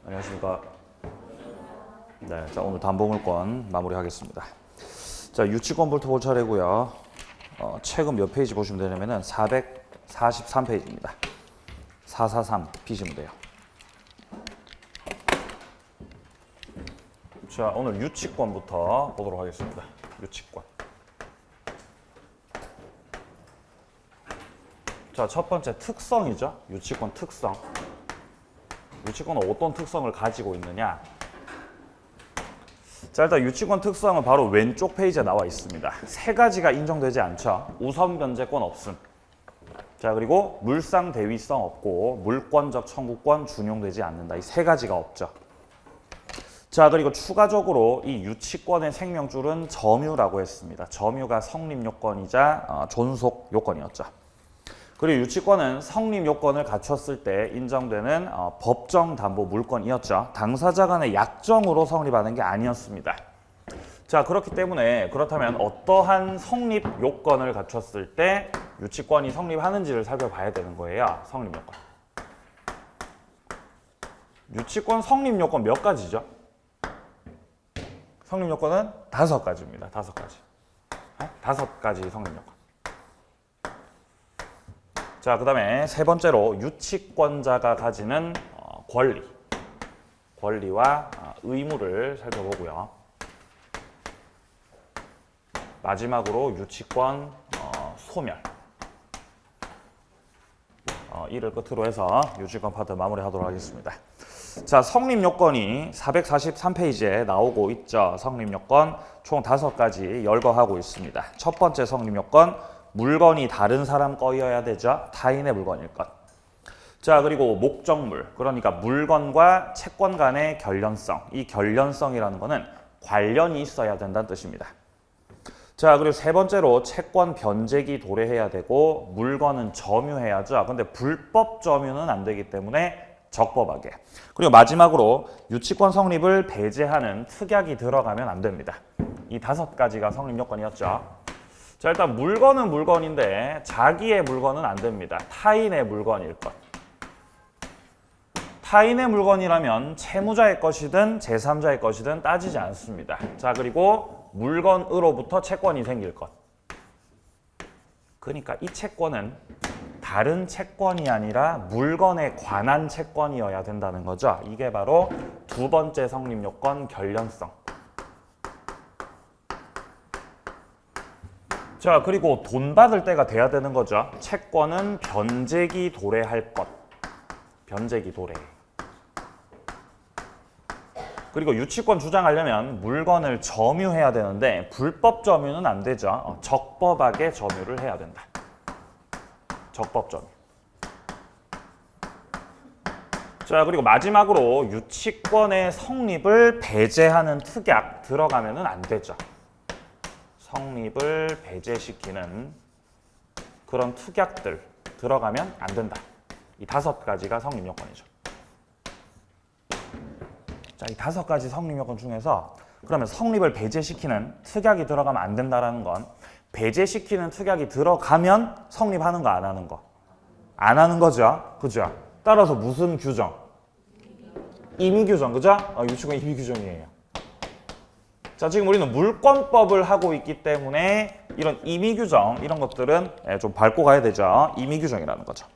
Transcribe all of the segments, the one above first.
안녕하십니까. 네, 자 오늘 담보물건 마무리하겠습니다. 자 유치권부터 볼 차례고요. 최근 몇 페이지 보시면 되냐면은 443페이지입니다. 443 피시면 돼요. 자 오늘 유치권부터 보도록 하겠습니다. 유치권. 자 첫 번째 특성이죠. 유치권 특성. 유치권은 어떤 특성을 가지고 있느냐? 자 일단 유치권 특성은 바로 왼쪽 페이지에 나와 있습니다. 세 가지가 인정되지 않죠. 우선 변제권 없음. 자 그리고 물상 대위성 없고 물권적 청구권 준용되지 않는다. 이 세 가지가 없죠. 자 그리고 추가적으로 이 유치권의 생명줄은 점유라고 했습니다. 점유가 성립 요건이자 존속 요건이었죠. 그리고 유치권은 성립 요건을 갖췄을 때 인정되는 법정 담보 물건이었죠. 당사자 간의 약정으로 성립하는 게 아니었습니다. 자 그렇기 때문에 그렇다면 어떠한 성립 요건을 갖췄을 때 유치권이 성립하는지를 살펴봐야 되는 거예요. 성립 요건. 유치권 성립 요건 몇 가지죠? 성립 요건은 5가지입니다. 5가지. 5가지 성립 요건. 자, 그 다음에 세 번째로 유치권자가 가지는 권리와 의무를 살펴보고요. 마지막으로 유치권 소멸. 이를 끝으로 해서 유치권 파트 마무리하도록 하겠습니다. 자, 성립 요건이 443페이지에 나오고 있죠. 성립 요건 총 5가지 열거하고 있습니다. 첫 번째 성립 요건 물건이 다른 사람 거여야 되죠. 타인의 물건일 것. 자 그리고 목적물, 그러니까 물건과 채권 간의 결련성. 이 결련성이라는 거는 관련이 있어야 된다는 뜻입니다. 자 그리고 세 번째로 채권 변제기 도래해야 되고 물건은 점유해야죠. 근데 불법 점유는 안 되기 때문에 적법하게. 그리고 마지막으로 유치권 성립을 배제하는 특약이 들어가면 안 됩니다. 이 5가지가 성립 요건이었죠. 자 일단 물건은 물건인데 자기의 물건은 안 됩니다. 타인의 물건일 것. 타인의 물건이라면 채무자의 것이든 제3자의 것이든 따지지 않습니다. 자 그리고 물건으로부터 채권이 생길 것. 그러니까 이 채권은 다른 채권이 아니라 물건에 관한 채권이어야 된다는 거죠. 이게 바로 두 번째 성립 요건 결련성. 자 그리고 돈 받을 때가 돼야 되는 거죠. 채권은 변제기 도래할 것. 변제기 도래. 그리고 유치권 주장하려면 물건을 점유해야 되는데 불법 점유는 안 되죠. 적법하게 점유를 해야 된다. 적법 점유. 자 그리고 마지막으로 유치권의 성립을 배제하는 특약 들어가면은 안 되죠. 성립을 배제시키는 그런 특약들 들어가면 안 된다. 이 5가지가 성립 요건이죠. 자, 이 5가지 성립 요건 중에서 그러면 성립을 배제시키는 특약이 들어가면 안 된다라는 건 배제시키는 특약이 들어가면 성립하는 거 안 하는 거? 안 하는 거죠. 그죠? 따라서 무슨 규정? 임의 규정, 그죠? 유치권 임의 규정이에요. 자 지금 우리는 물권법을 하고 있기 때문에 이런 임의 규정 이런 것들은 좀 밟고 가야 되죠. 임의 규정이라는 거죠.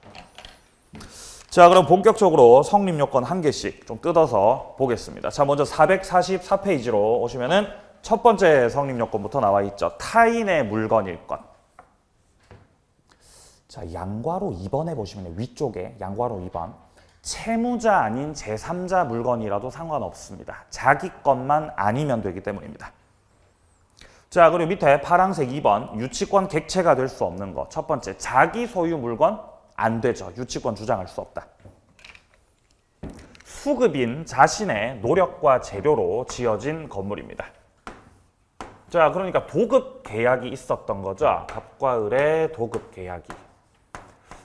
자 그럼 본격적으로 성립 요건 한 개씩 좀 뜯어서 보겠습니다. 자 먼저 444페이지로 오시면은 첫 번째 성립 요건부터 나와 있죠. 타인의 물건일 것. 자 양괄호 2번에 보시면 위쪽에 양괄호 2번 채무자 아닌 제3자 물건이라도 상관없습니다. 자기 것만 아니면 되기 때문입니다. 자 그리고 밑에 파란색 2번 유치권 객체가 될 수 없는 것. 첫 번째 자기 소유 물건 안 되죠. 유치권 주장할 수 없다. 수급인 자신의 노력과 재료로 지어진 건물입니다. 자 그러니까 도급 계약이 있었던 거죠. 갑과 을의 도급 계약이.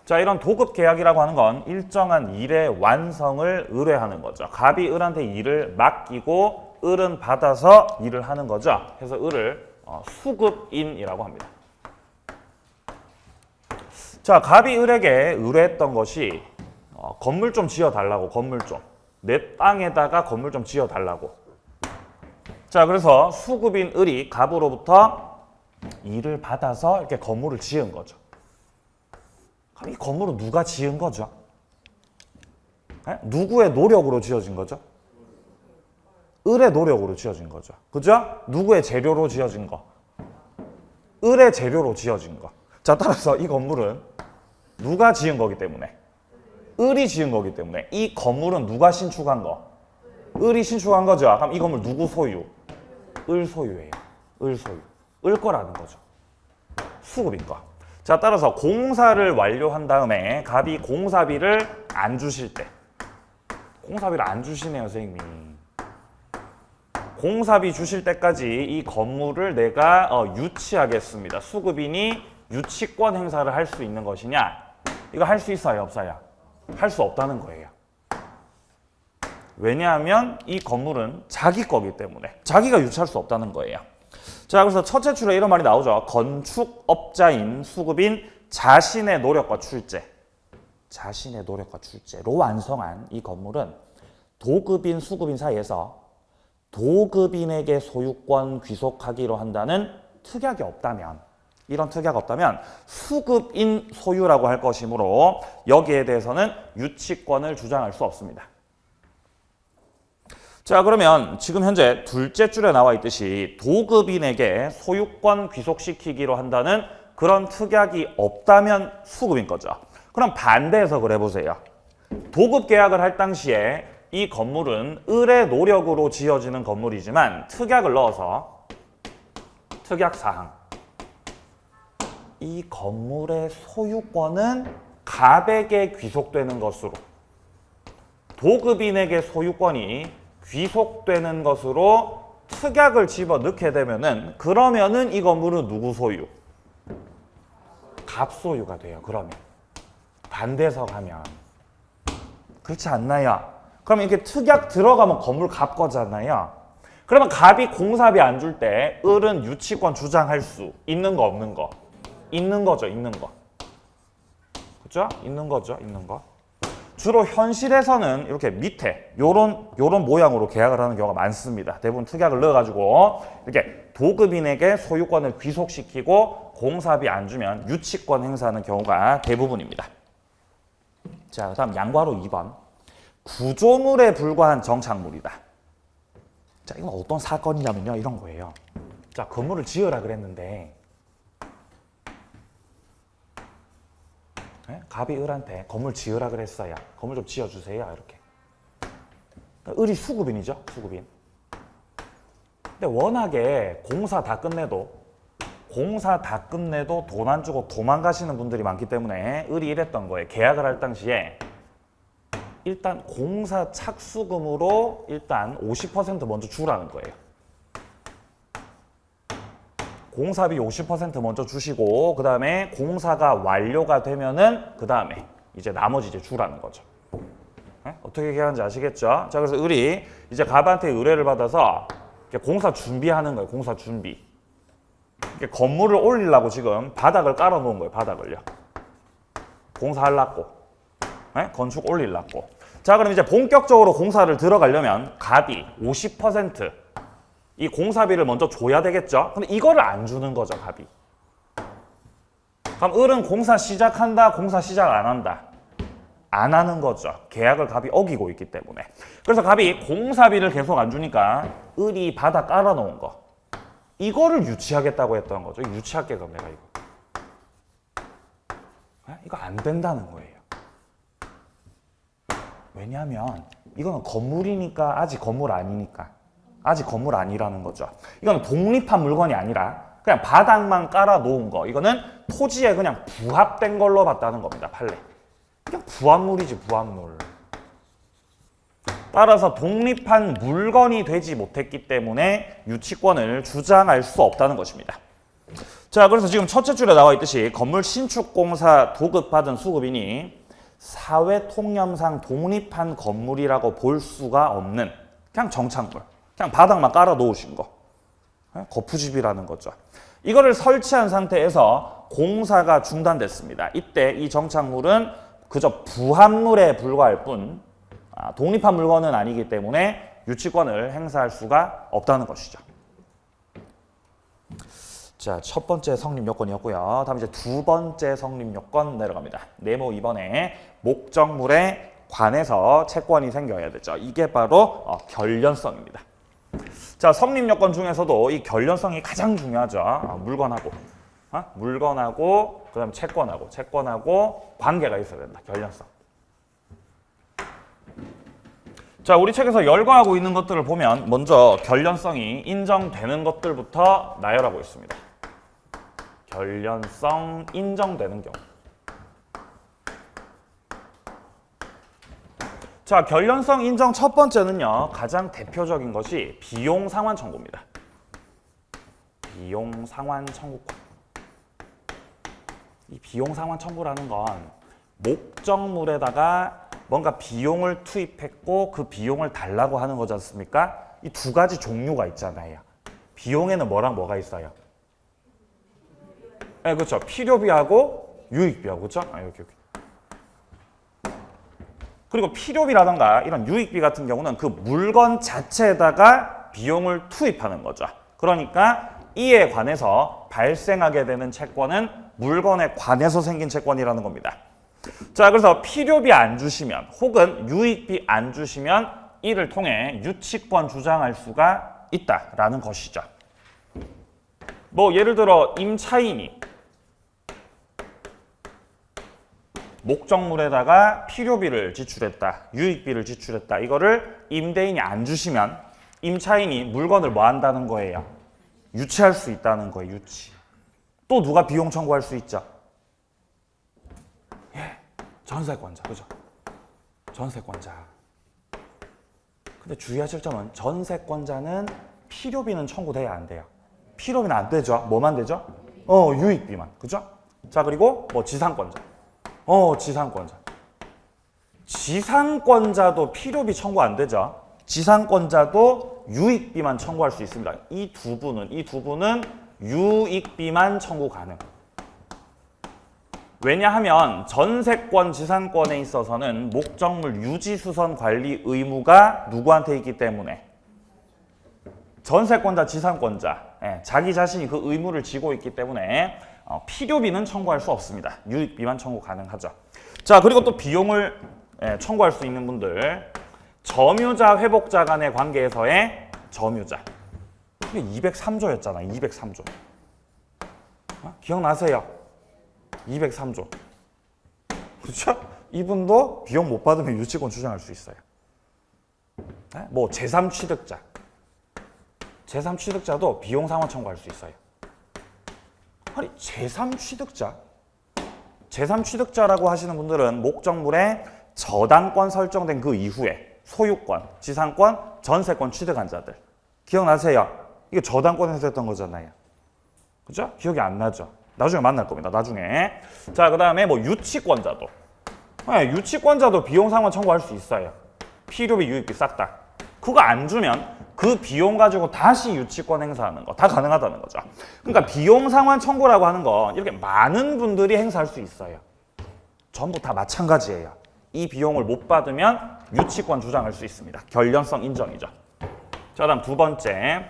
자 이런 도급 계약이라고 하는 건 일정한 일의 완성을 의뢰하는 거죠. 갑이 을한테 일을 맡기고 을은 받아서 일을 하는 거죠. 그래서 을을 수급인이라고 합니다. 자 갑이 을에게 의뢰했던 것이 건물 좀 지어달라고. 건물 좀. 내 땅에다가 건물 좀 지어달라고. 자, 그래서 수급인 을이 갑으로부터 일을 받아서 이렇게 건물을 지은 거죠. 그럼 이 건물은 누가 지은 거죠? 네? 누구의 노력으로 지어진 거죠? 을의 노력으로 지어진 거죠. 그죠? 누구의 재료로 지어진 거? 을의 재료로 지어진 거. 자, 따라서 이 건물은 누가 지은 거기 때문에? 을이 지은 거기 때문에 이 건물은 누가 신축한 거? 을이 신축한 거죠. 그럼 이 건물 누구 소유? 을 소유예요. 을 소유. 을 거라는 거죠. 수급인 거. 자, 따라서 공사를 완료한 다음에 갑이 공사비를 안 주실 때, 공사비를 안 주시네요, 선생님이. 공사비 주실 때까지 이 건물을 내가 유치하겠습니다. 수급인이 유치권 행사를 할 수 있는 것이냐? 이거 할 수 있어요, 없어요? 할 수 없다는 거예요. 왜냐하면 이 건물은 자기 거기 때문에 자기가 유치할 수 없다는 거예요. 자, 그래서 첫째 줄에 이런 말이 나오죠. 건축업자인 수급인 자신의 노력과 출제, 자신의 노력과 출제로 완성한 이 건물은 도급인, 수급인 사이에서 도급인에게 소유권 귀속하기로 한다는 특약이 없다면, 이런 특약 없다면 수급인 소유라고 할 것이므로 여기에 대해서는 유치권을 주장할 수 없습니다. 자, 그러면 지금 현재 둘째 줄에 나와 있듯이 도급인에게 소유권 귀속시키기로 한다는 그런 특약이 없다면 수급인 거죠. 그럼 반대해서 그래 보세요. 도급 계약을 할 당시에 이 건물은 을의 노력으로 지어지는 건물이지만 특약을 넣어서 특약사항, 이 건물의 소유권은 갑에게 귀속되는 것으로, 도급인에게 소유권이 귀속되는 것으로 특약을 집어넣게 되면은, 그러면은 이 건물은 누구 소유? 갑 소유가 돼요. 그러면 반대해서 가면 그렇지 않나요? 그럼 이렇게 특약 들어가면 건물 갑 거잖아요. 그러면 갑이 공사비 안 줄 때 을은 유치권 주장할 수 있는 거 없는 거? 있는 거죠, 있는 거. 그죠? 있는 거죠, 있는 거. 주로 현실에서는 이렇게 밑에 요런 모양으로 계약을 하는 경우가 많습니다. 대부분 특약을 넣어가지고 이렇게 도급인에게 소유권을 귀속시키고 공사비 안 주면 유치권 행사하는 경우가 대부분입니다. 자, 그다음 양괄호 2번. 구조물에 불과한 정착물이다. 자, 이건 어떤 사건이냐면요, 이런 거예요. 자, 건물을 지으라 그랬는데 갑이 을한테 건물 지으라 그랬어요. 건물 좀 지어주세요. 이렇게. 을이 수급인이죠. 수급인. 근데 워낙에 공사 다 끝내도 돈 안 주고 도망가시는 분들이 많기 때문에 을이 이랬던 거예요. 계약을 할 당시에 일단 공사 착수금으로 일단 50% 먼저 주라는 거예요. 공사비 50% 먼저 주시고 그 다음에 공사가 완료가 되면은 그 다음에 이제 나머지 이제 주라는 거죠. 네? 어떻게 계약하는지 아시겠죠? 자, 그래서 을이 이제 갑한테 의뢰를 받아서 공사 준비하는 거예요. 공사 준비. 건물을 올리려고 지금 바닥을 깔아 놓은 거예요. 바닥을요. 공사하려고. 네? 건축 올리려고. 자, 그럼 이제 본격적으로 공사를 들어가려면 갑이 50% 이 공사비를 먼저 줘야 되겠죠? 근데 이거를 안 주는 거죠, 갑이. 그럼 을은 공사 시작한다, 공사 시작 안 한다? 안 하는 거죠. 계약을 갑이 어기고 있기 때문에. 그래서 갑이 공사비를 계속 안 주니까 을이 바닥 깔아놓은 거, 이거를 유치하겠다고 했던 거죠. 유치할게, 그럼 내가 이거. 이거 안 된다는 거예요. 왜냐하면 이거는 건물이니까 아직 건물 아니니까. 아직 건물 아니라는 거죠. 이건 독립한 물건이 아니라 그냥 바닥만 깔아 놓은 거. 이거는 토지에 그냥 부합된 걸로 봤다는 겁니다. 판례. 그냥 부합물이지, 부합물. 따라서 독립한 물건이 되지 못했기 때문에 유치권을 주장할 수 없다는 것입니다. 자, 그래서 지금 첫째 줄에 나와 있듯이 건물 신축공사 도급받은 수급인이 사회 통념상 독립한 건물이라고 볼 수가 없는 그냥 정착물. 그냥 바닥만 깔아 놓으신 거. 거푸집이라는 거죠. 이거를 설치한 상태에서 공사가 중단됐습니다. 이때 이 정착물은 그저 부합물에 불과할 뿐 독립한 물건은 아니기 때문에 유치권을 행사할 수가 없다는 것이죠. 자, 첫 번째 성립 요건이었고요. 다음 이제 두 번째 성립 요건 내려갑니다. 네모 2번에 목적물에 관해서 채권이 생겨야 되죠. 이게 바로 결련성입니다. 자, 성립 요건 중에서도 이 결련성이 가장 중요하죠. 물건하고 그다음 채권하고 관계가 있어야 된다. 결련성. 자, 우리 책에서 열거하고 있는 것들을 보면 먼저 결련성이 인정되는 것들부터 나열하고 있습니다. 결련성 인정되는 경우. 자, 결련성 인정 첫 번째는요. 가장 대표적인 것이 비용 상환 청구입니다. 비용 상환 청구권. 이 비용 상환 청구라는 건 목적물에다가 뭔가 비용을 투입했고 그 비용을 달라고 하는 거지 않습니까? 이 두 가지 종류가 있잖아요. 비용에는 뭐랑 뭐가 있어요? 네, 그렇죠. 필요비하고 유익비하고, 그렇죠? 여기. 그리고 필요비라던가 이런 유익비 같은 경우는 그 물건 자체에다가 비용을 투입하는 거죠. 그러니까 이에 관해서 발생하게 되는 채권은 물건에 관해서 생긴 채권이라는 겁니다. 자, 그래서 필요비 안 주시면 혹은 유익비 안 주시면 이를 통해 유치권 주장할 수가 있다라는 것이죠. 뭐 예를 들어 임차인이 목적물에다가 필요비를 지출했다, 유익비를 지출했다. 이거를 임대인이 안 주시면 임차인이 물건을 뭐 한다는 거예요? 유치할 수 있다는 거예요. 유치. 또 누가 비용 청구할 수 있죠? 전세권자, 그죠? 전세권자. 근데 주의하실 점은 전세권자는 필요비는 청구돼야 안 돼요. 필요비는 안 되죠. 뭐만 되죠? 유익비만, 그죠? 자, 그리고 뭐 지상권자. 지상권자. 지상권자도 필요비 청구 안 되죠. 지상권자도 유익비만 청구할 수 있습니다. 이 두 분은 유익비만 청구 가능. 왜냐하면 전세권, 지상권에 있어서는 목적물 유지수선 관리 의무가 누구한테 있기 때문에 전세권자, 지상권자, 자기 자신이 그 의무를 지고 있기 때문에 필요비는 청구할 수 없습니다. 유익비만 청구 가능하죠. 자, 그리고 또 비용을 청구할 수 있는 분들, 점유자, 회복자 간의 관계에서의 점유자. 이게 203조였잖아. 203조. 기억나세요? 203조. 그렇죠? 이분도 비용 못 받으면 유치권 주장할 수 있어요. 뭐 제3취득자. 제3취득자도 비용 상환 청구할 수 있어요. 아니, 제3취득자? 제3취득자라고 하시는 분들은 목적물에 저당권 설정된 그 이후에 소유권, 지상권, 전세권 취득한 자들. 기억나세요? 이게 저당권에서 했던 거잖아요. 그죠? 기억이 안 나죠? 나중에 만날 겁니다. 나중에. 자, 그 다음에 뭐 유치권자도. 유치권자도 비용 상환 청구할 수 있어요. 필요비, 유익비 싹 다. 그거 안 주면 그 비용 가지고 다시 유치권 행사하는 거 다 가능하다는 거죠. 그러니까 비용 상환 청구라고 하는 건 이렇게 많은 분들이 행사할 수 있어요. 전부 다 마찬가지예요. 이 비용을 못 받으면 유치권 주장할 수 있습니다. 결련성 인정이죠. 자, 다음 두 번째.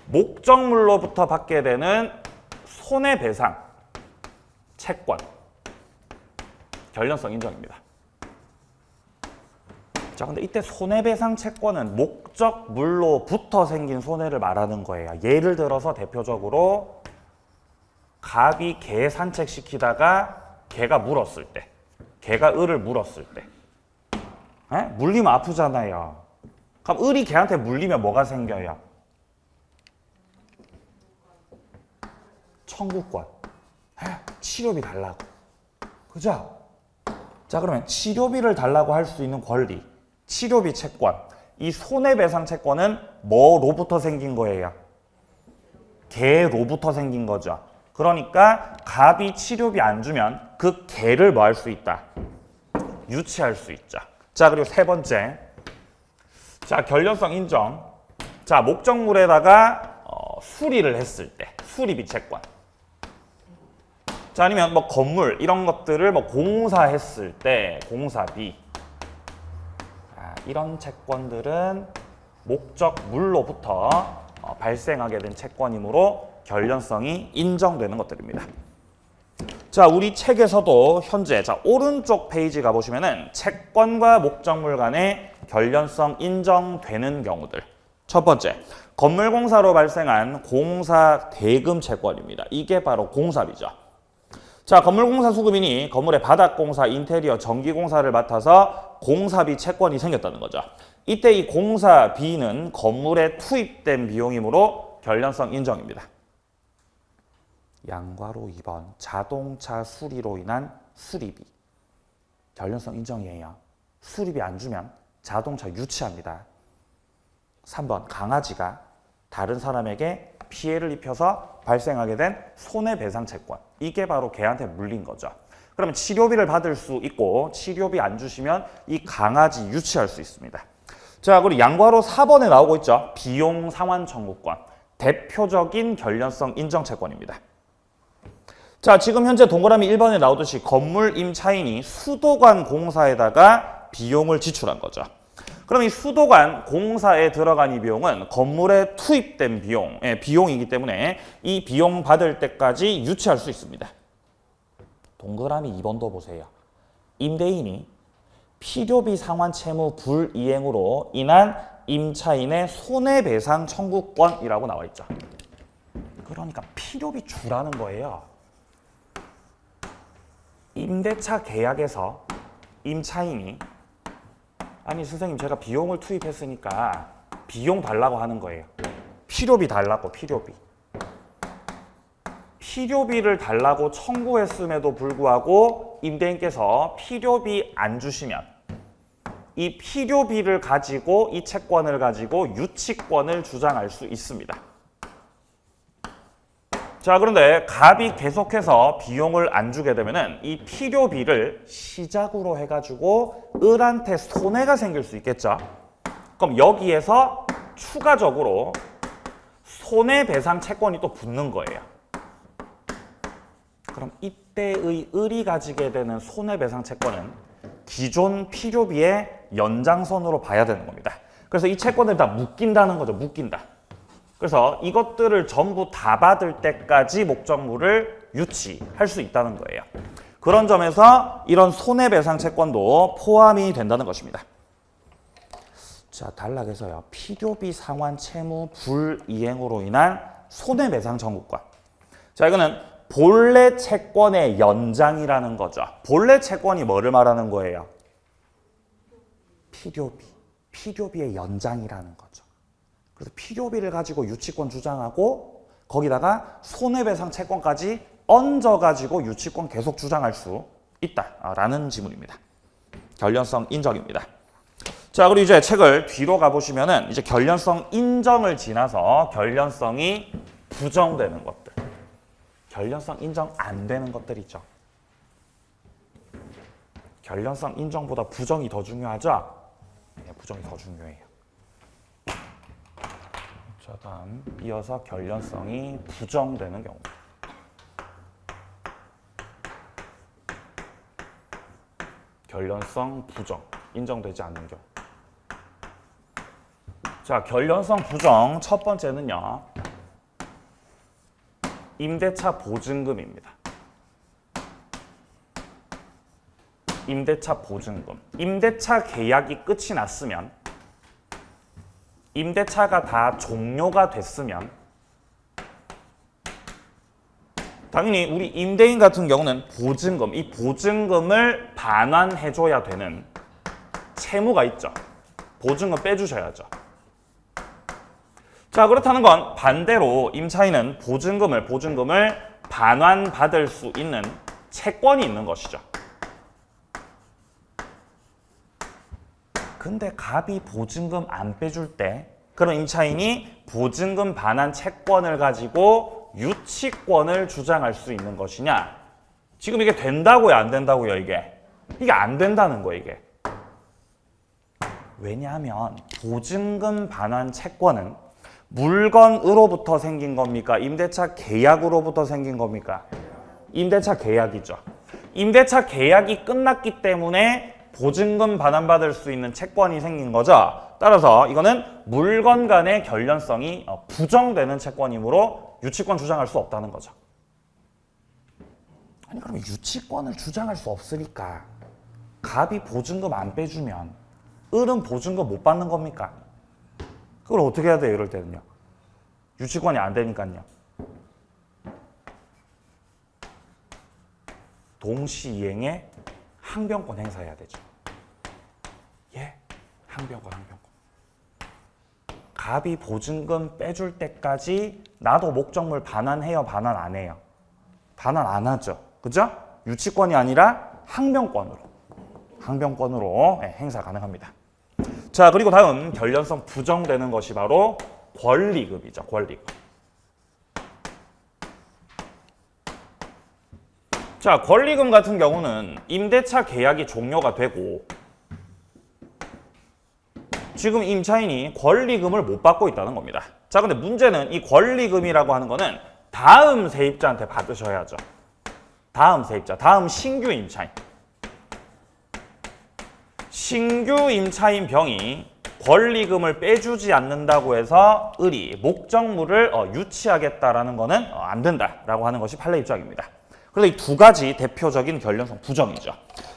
목적물로부터 받게 되는 손해배상, 채권. 결련성 인정입니다. 자, 근데 이때 손해배상 채권은 목적물로부터 생긴 손해를 말하는 거예요. 예를 들어서 대표적으로 갑이 개 산책시키다가 개가 물었을 때, 개가 을을 물었을 때. 물리면 아프잖아요. 그럼 을이 개한테 물리면 뭐가 생겨요? 청구권. 치료비 달라고. 그죠? 자, 그러면 치료비를 달라고 할 수 있는 권리, 치료비 채권, 이 손해배상 채권은 뭐로부터 생긴 거예요? 개로부터 생긴 거죠. 그러니까 갑이 치료비 안 주면 그 개를 뭐 할 수 있다? 유치할 수 있죠. 자, 그리고 세 번째. 자, 결련성 인정. 자, 목적물에다가 수리를 했을 때, 수리비 채권. 자, 아니면 뭐 건물 이런 것들을 뭐 공사했을 때 공사비. 이런 채권들은 목적물로부터 발생하게 된 채권이므로 결련성이 인정되는 것들입니다. 자, 우리 책에서도 현재 오른쪽 페이지 가보시면은 채권과 목적물 간의 결련성 인정되는 경우들. 첫 번째, 건물공사로 발생한 공사 대금 채권입니다. 이게 바로 공사비죠. 자, 건물공사 수급인이 건물의 바닥공사, 인테리어, 전기공사를 맡아서 공사비 채권이 생겼다는 거죠. 이때 이 공사비는 건물에 투입된 비용이므로 결련성 인정입니다. 양괄호 2번, 자동차 수리로 인한 수리비. 결련성 인정이에요. 수리비 안 주면 자동차 유치합니다. 3번, 강아지가 다른 사람에게 피해를 입혀서 발생하게 된 손해배상 채권. 이게 바로 걔한테 물린 거죠. 그러면 치료비를 받을 수 있고 치료비 안 주시면 이 강아지 유치할 수 있습니다. 자, 그리고 양괄호 4번에 나오고 있죠. 비용 상환 청구권. 대표적인 결련성 인정 채권입니다. 자, 지금 현재 동그라미 1번에 나오듯이 건물 임차인이 수도관 공사에다가 비용을 지출한 거죠. 그럼 이 수도관 공사에 들어간 이 비용은 건물에 투입된 비용이기 때문에 이 비용 받을 때까지 유치할 수 있습니다. 동그라미 2번도 보세요. 임대인이 필요비 상환 채무 불이행으로 인한 임차인의 손해배상 청구권이라고 나와 있죠. 그러니까 필요비 주라는 거예요. 임대차 계약에서 임차인이 아니 선생님 제가 비용을 투입했으니까 비용 달라고 하는 거예요. 필요비 달라고, 필요비. 필요비를 달라고 청구했음에도 불구하고 임대인께서 필요비 안 주시면 이 필요비를 가지고 이 채권을 가지고 유치권을 주장할 수 있습니다. 자, 그런데 갑이 계속해서 비용을 안 주게 되면은 이 필요비를 시작으로 해가지고 을한테 손해가 생길 수 있겠죠. 그럼 여기에서 추가적으로 손해배상 채권이 또 붙는 거예요. 그럼 이때의 을이 가지게 되는 손해배상 채권은 기존 필요비의 연장선으로 봐야 되는 겁니다. 그래서 이 채권을 다 묶인다는 거죠. 묶인다. 그래서 이것들을 전부 다 받을 때까지 목적물을 유치할 수 있다는 거예요. 그런 점에서 이런 손해배상 채권도 포함이 된다는 것입니다. 자, 단락에서요. 필요비 상환 채무 불이행으로 인한 손해배상 청구권. 자, 이거는 본래 채권의 연장이라는 거죠. 본래 채권이 뭐를 말하는 거예요? 필요비의 연장이라는 거죠. 그래서 필요비를 가지고 유치권 주장하고 거기다가 손해배상 채권까지 얹어가지고 유치권 계속 주장할 수 있다라는 지문입니다. 결련성 인정입니다. 자, 그리고 이제 책을 뒤로 가보시면은 이제 결련성 인정을 지나서 결련성이 부정되는 것들. 결련성 인정 안 되는 것들이죠. 결련성 인정보다 부정이 더 중요하죠? 네, 부정이 더 중요해요. 자, 다음 이어서 결련성이 부정되는 경우. 결련성 부정, 인정되지 않는 경우. 자, 결련성 부정 첫 번째는요. 임대차 보증금입니다. 임대차 보증금. 임대차 계약이 끝이 났으면 임대차가 다 종료가 됐으면 당연히 우리 임대인 같은 경우는 보증금, 이 보증금을 반환해줘야 되는 채무가 있죠. 보증금 빼주셔야죠. 자, 그렇다는 건 반대로 임차인은 보증금을 반환받을 수 있는 채권이 있는 것이죠. 근데 갑이 보증금 안 빼줄 때 그럼 임차인이 보증금 반환 채권을 가지고 유치권을 주장할 수 있는 것이냐? 지금 이게 된다고요, 안 된다고요, 이게? 이게 안 된다는 거예요, 이게. 왜냐하면 보증금 반환 채권은 물건으로부터 생긴 겁니까? 임대차 계약으로부터 생긴 겁니까? 임대차 계약이죠. 임대차 계약이 끝났기 때문에 보증금 반환받을 수 있는 채권이 생긴 거죠. 따라서 이거는 물건 간의 결련성이 부정되는 채권이므로 유치권 주장할 수 없다는 거죠. 아니 그러면 유치권을 주장할 수 없으니까 갑이 보증금 안 빼주면 을은 보증금 못 받는 겁니까? 그걸 어떻게 해야 돼요? 이럴 때는요. 유치권이 안 되니까요. 동시이행에 항변권 행사해야 되죠. 예, 항변권. 갑이 보증금 빼줄 때까지 나도 목적물 반환해요, 반환 안 해요? 반환 안 하죠. 그죠? 유치권이 아니라 항변권으로 행사 가능합니다. 자, 그리고 다음 결련성 부정되는 것이 바로 권리금이죠. 권리금. 자, 권리금 같은 경우는 임대차 계약이 종료가 되고 지금 임차인이 권리금을 못 받고 있다는 겁니다. 자, 근데 문제는 이 권리금이라고 하는 거는 다음 세입자한테 받으셔야죠. 다음 세입자, 다음 신규 임차인. 신규 임차인 병이 권리금을 빼주지 않는다고 해서 을이 목적물을 유치하겠다라는 거는 안 된다라고 하는 것이 판례 입장입니다. 그래서 이 두 가지 대표적인 결련성 부정이죠.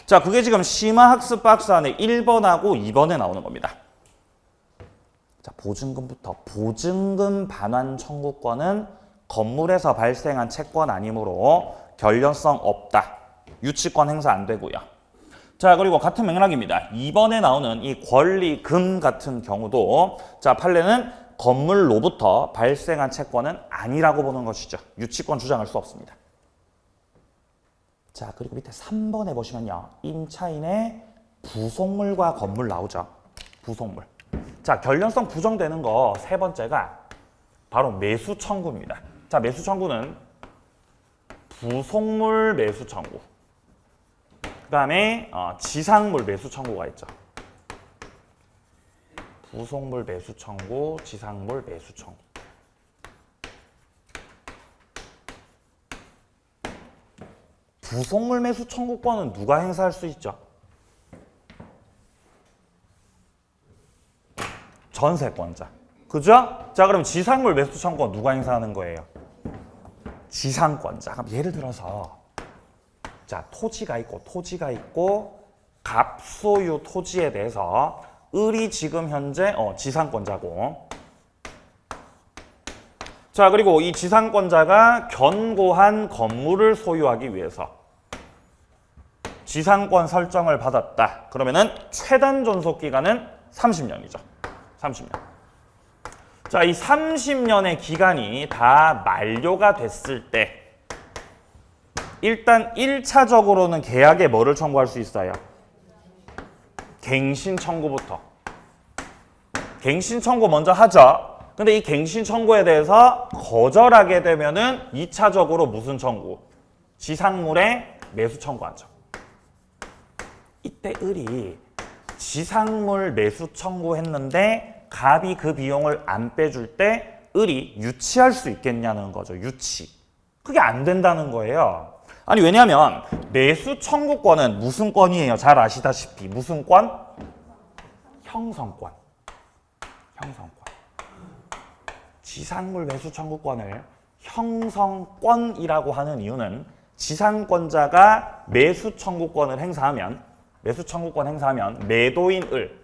자, 그게 지금 심화학습 박스 안에 1번하고 2번에 나오는 겁니다. 자, 보증금부터. 보증금 반환 청구권은 건물에서 발생한 채권 아니므로 결련성 없다. 유치권 행사 안 되고요. 자, 그리고 같은 맥락입니다. 2번에 나오는 이 권리금 같은 경우도 자, 판례는 건물로부터 발생한 채권은 아니라고 보는 것이죠. 유치권 주장할 수 없습니다. 자, 그리고 밑에 3번에 보시면요. 임차인의 부속물과 건물 나오죠. 부속물. 자, 결련성 부정되는 거 세 번째가 바로 매수 청구입니다. 자, 매수 청구는 부속물 매수 청구. 그 다음에 지상물 매수 청구가 있죠. 부속물 매수 청구, 지상물 매수 청구. 부속물 매수 청구권은 누가 행사할 수 있죠? 전세권자. 그죠? 자, 그럼 지상물 매수 청구권 누가 행사하는 거예요? 지상권자. 그럼 예를 들어서 자, 토지가 있고 갑소유 토지에 대해서 을이 지금 현재 지상권자고, 자, 그리고 이 지상권자가 견고한 건물을 소유하기 위해서 지상권 설정을 받았다. 그러면은 최단 존속 기간은 30년이죠. 30년. 자, 이 30년의 기간이 다 만료가 됐을 때 일단 1차적으로는 계약에 뭐를 청구할 수 있어요? 갱신 청구부터. 갱신 청구 먼저 하죠. 근데 이 갱신 청구에 대해서 거절하게 되면은 2차적으로 무슨 청구? 지상물의 매수 청구하죠. 이때 을이 지상물 매수 청구했는데 갑이 그 비용을 안 빼줄 때 을이 유치할 수 있겠냐는 거죠. 유치. 그게 안 된다는 거예요. 아니, 왜냐하면 매수 청구권은 무슨 권이에요? 잘 아시다시피 무슨 권? 형성권. 형성권. 지상물 매수 청구권을 형성권이라고 하는 이유는 지상권자가 매수 청구권을 행사하면, 매도인 을,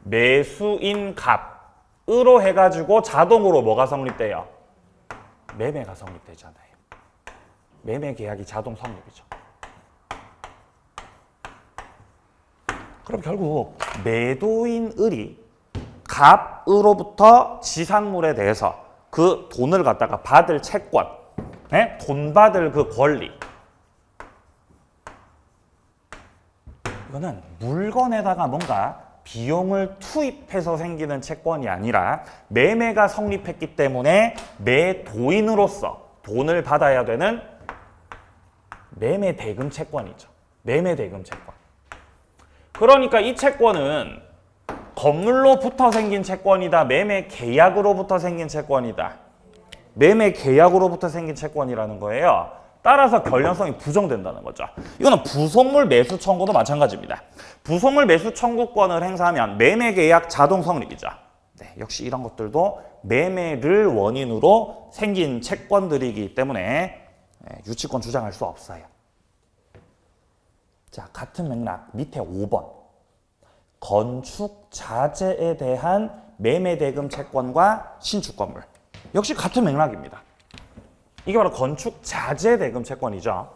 매수인 갑으로 해가지고 자동으로 뭐가 성립돼요? 매매가 성립되잖아요. 매매 계약이 자동 성립이죠. 그럼 결국 매도인 을이 갑으로부터 지상물에 대해서 그 돈을 갖다가 받을 채권, 돈 받을 그 권리, 이거는 물건에다가 뭔가 비용을 투입해서 생기는 채권이 아니라 매매가 성립했기 때문에 매도인으로서 돈을 받아야 되는 매매 대금 채권이죠. 매매 대금 채권. 그러니까 이 채권은 건물로부터 생긴 채권이다. 매매 계약으로부터 생긴 채권이다. 매매 계약으로부터 생긴 채권이라는 거예요. 따라서 결련성이 부정된다는 거죠. 이거는 부속물 매수 청구도 마찬가지입니다. 부속물 매수 청구권을 행사하면 매매 계약 자동 성립이죠. 네, 역시 이런 것들도 매매를 원인으로 생긴 채권들이기 때문에 유치권 주장할 수 없어요. 자, 같은 맥락 밑에 5번. 건축 자재에 대한 매매 대금 채권과 신축 건물. 역시 같은 맥락입니다. 이게 바로 건축 자재 대금 채권이죠.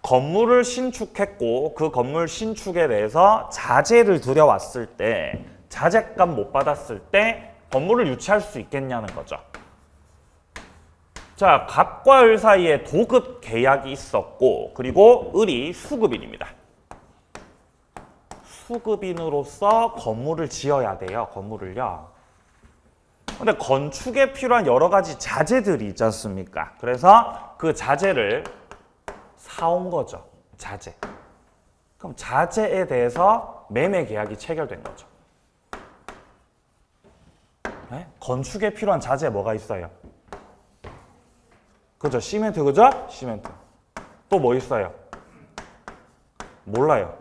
건물을 신축했고 그 건물 신축에 대해서 자재를 들여왔을 때 자재값 못 받았을 때 건물을 유치할 수 있겠냐는 거죠. 자, 갑과 을 사이에 도급 계약이 있었고 그리고 을이 수급인입니다. 수급인으로서 건물을 지어야 돼요. 건물을요. 근데 건축에 필요한 여러 가지 자재들이 있지 않습니까? 그래서 그 자재를 사온 거죠. 자재. 그럼 자재에 대해서 매매 계약이 체결된 거죠. 네? 건축에 필요한 자재 뭐가 있어요? 그죠? 시멘트, 그죠? 시멘트. 또 뭐 있어요? 몰라요.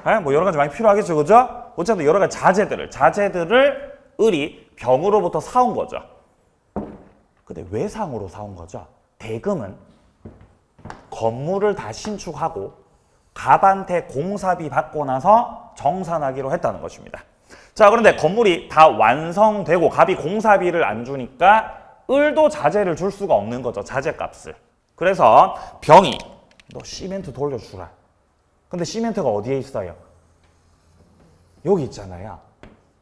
네? 뭐 여러 가지 많이 필요하겠죠, 그죠? 어쨌든 여러 가지 자재들을 을이 병으로부터 사온 거죠. 근데 외상으로 사온 거죠. 대금은 건물을 다 신축하고 갑한테 공사비 받고 나서 정산하기로 했다는 것입니다. 자, 그런데 건물이 다 완성되고 갑이 공사비를 안 주니까 을도 자재를 줄 수가 없는 거죠. 자재값을. 그래서 병이 너 시멘트 돌려주라. 근데 시멘트가 어디에 있어요? 여기 있잖아요.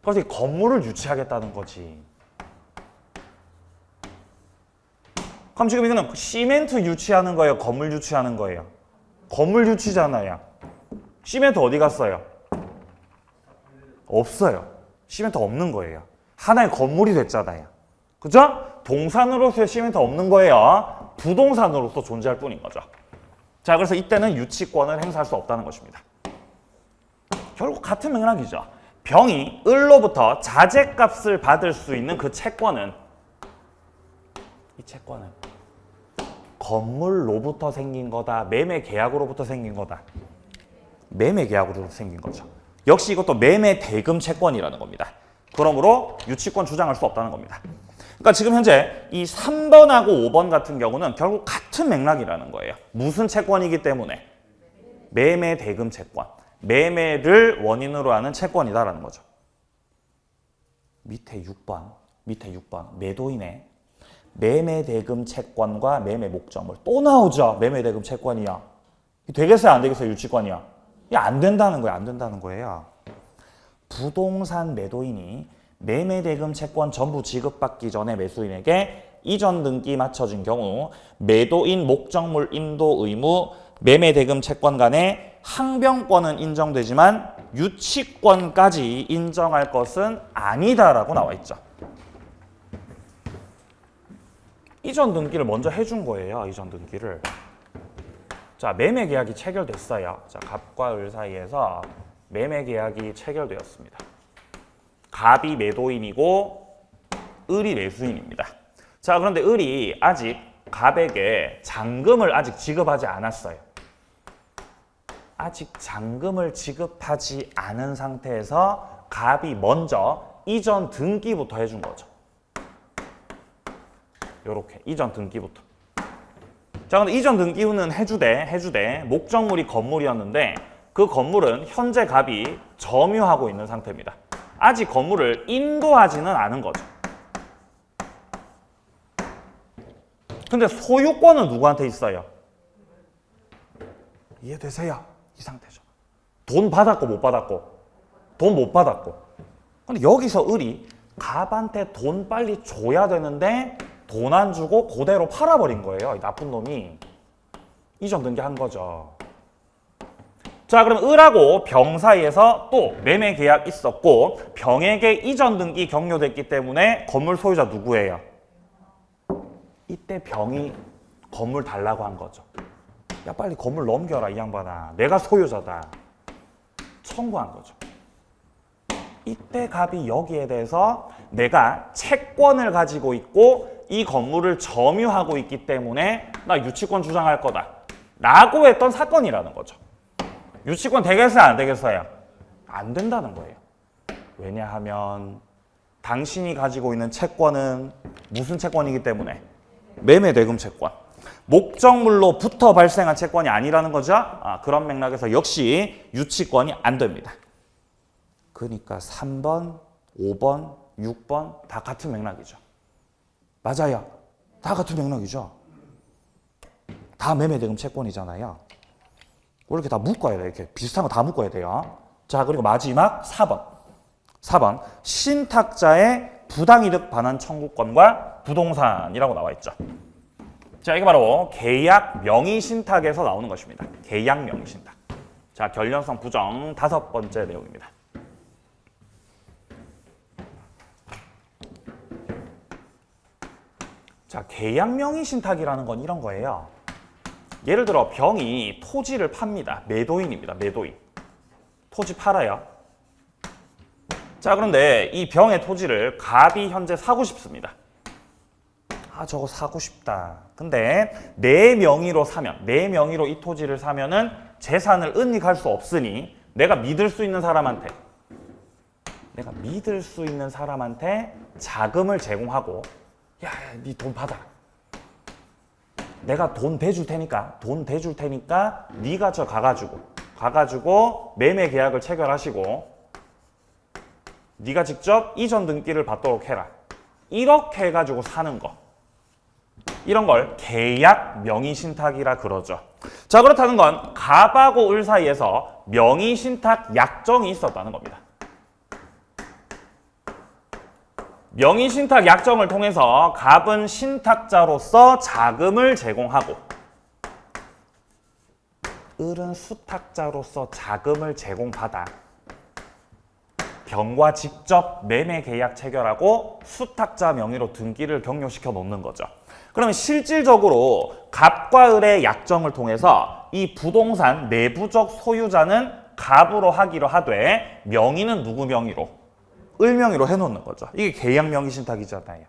그래서 이 건물을 유치하겠다는 거지. 그럼 지금 이거는 시멘트 유치하는 거예요? 건물 유치하는 거예요? 건물 유치잖아요. 시멘트 어디 갔어요? 없어요. 시멘트 없는 거예요. 하나의 건물이 됐잖아요. 그죠? 동산으로서의 시멘트 없는 거예요. 부동산으로서 존재할 뿐인 거죠. 자, 그래서 이때는 유치권을 행사할 수 없다는 것입니다. 결국 같은 맥락이죠. 병이 을로부터 자재값을 받을 수 있는 그 채권은 이 채권은 건물로부터 생긴 거다. 매매 계약으로부터 생긴 거다. 매매 계약으로 생긴 거죠. 역시 이것도 매매 대금 채권이라는 겁니다. 그러므로 유치권 주장할 수 없다는 겁니다. 그러니까 지금 현재 이 3번하고 5번 같은 경우는 결국 같은 맥락이라는 거예요. 무슨 채권이기 때문에? 매매 대금 채권. 매매를 원인으로 하는 채권이다라는 거죠. 밑에 6번 매도인의 매매 대금 채권과 매매 목적물 또 나오죠. 매매 대금 채권이요. 되겠어요? 안 되겠어요? 유치권이요. 이게 안 된다는 거예요. 안 된다는 거예요. 부동산 매도인이 매매 대금 채권 전부 지급받기 전에 매수인에게 이전 등기 맞춰진 경우 매도인 목적물 인도 의무 매매 대금 채권 간의 항변권은 인정되지만 유치권까지 인정할 것은 아니다라고 나와 있죠. 이전 등기를 먼저 해준 거예요. 이전 등기를. 자, 매매 계약이 체결됐어요. 자, 갑과 을 사이에서 매매 계약이 체결되었습니다. 갑이 매도인이고 을이 매수인입니다. 자, 그런데 을이 아직 갑에게 잔금을 아직 지급하지 않았어요. 아직 잔금을 지급하지 않은 상태에서 갑이 먼저 이전 등기부터 해준 거죠. 요렇게 이전 등기부터. 자, 근데 이전 등기 후는 해주되 목적물이 건물이었는데 그 건물은 현재 갑이 점유하고 있는 상태입니다. 아직 건물을 인도하지는 않은 거죠. 근데 소유권은 누구한테 있어요? 이해되세요? 이 상태죠. 돈 받았고 못 받았고? 돈 못 받았고. 근데 여기서 을이 갑한테 돈 빨리 줘야 되는데 돈 안 주고 그대로 팔아버린 거예요. 이 나쁜 놈이. 이전 등기한 거죠. 자, 그럼 을하고 병 사이에서 또 매매 계약 있었고 병에게 이전 등기 격려됐기 때문에 건물 소유자 누구예요? 이때 병이 건물 달라고 한 거죠. 야, 빨리 건물 넘겨라 이 양반아. 내가 소유자다. 청구한 거죠. 이때 갑이 여기에 대해서 내가 채권을 가지고 있고 이 건물을 점유하고 있기 때문에 나 유치권 주장할 거다 라고 했던 사건이라는 거죠. 유치권 되겠어요? 안 되겠어요? 안 된다는 거예요. 왜냐하면 당신이 가지고 있는 채권은 무슨 채권이기 때문에? 매매대금 채권. 목적물로부터 발생한 채권이 아니라는 거죠. 그런 맥락에서 역시 유치권이 안 됩니다. 그러니까 3번, 5번, 6번 다 같은 맥락이죠. 맞아요. 다 같은 맥락이죠. 다 매매대금 채권이잖아요. 이렇게 다 묶어야 돼요. 이렇게 비슷한 거 다 묶어야 돼요. 자, 그리고 마지막 4번. 4번. 신탁자의 부당이득 반환 청구권과 부동산이라고 나와 있죠. 자, 이게 바로 계약 명의신탁에서 나오는 것입니다. 계약 명의신탁. 자, 결련성 부정 5번째 내용입니다. 자, 계약 명의신탁이라는 건 이런 거예요. 예를 들어 병이 토지를 팝니다. 매도인입니다. 매도인. 토지 팔아요. 자, 그런데 이 병의 토지를 갑이 현재 사고 싶습니다. 저거 사고 싶다. 근데 내 명의로 사면, 내 명의로 이 토지를 사면은 재산을 은닉할 수 없으니 내가 믿을 수 있는 사람한테 자금을 제공하고 야, 네 돈 받아. 내가 돈 대줄 테니까 네가 저 가가지고 매매 계약을 체결하시고 네가 직접 이전 등기를 받도록 해라. 이렇게 해가지고 사는 거. 이런 걸 계약 명의신탁이라 그러죠. 자, 그렇다는 건 갑하고 을 사이에서 명의신탁 약정이 있었다는 겁니다. 명의신탁 약정을 통해서 갑은 신탁자로서 자금을 제공하고 을은 수탁자로서 자금을 제공받아 병과 직접 매매 계약 체결하고 수탁자 명의로 등기를 격려시켜 놓는 거죠. 그러면 실질적으로 갑과 을의 약정을 통해서 이 부동산 내부적 소유자는 갑으로 하기로 하되 명의는 누구 명의로? 을 명의로 해놓는 거죠. 이게 계약 명의 신탁이잖아요.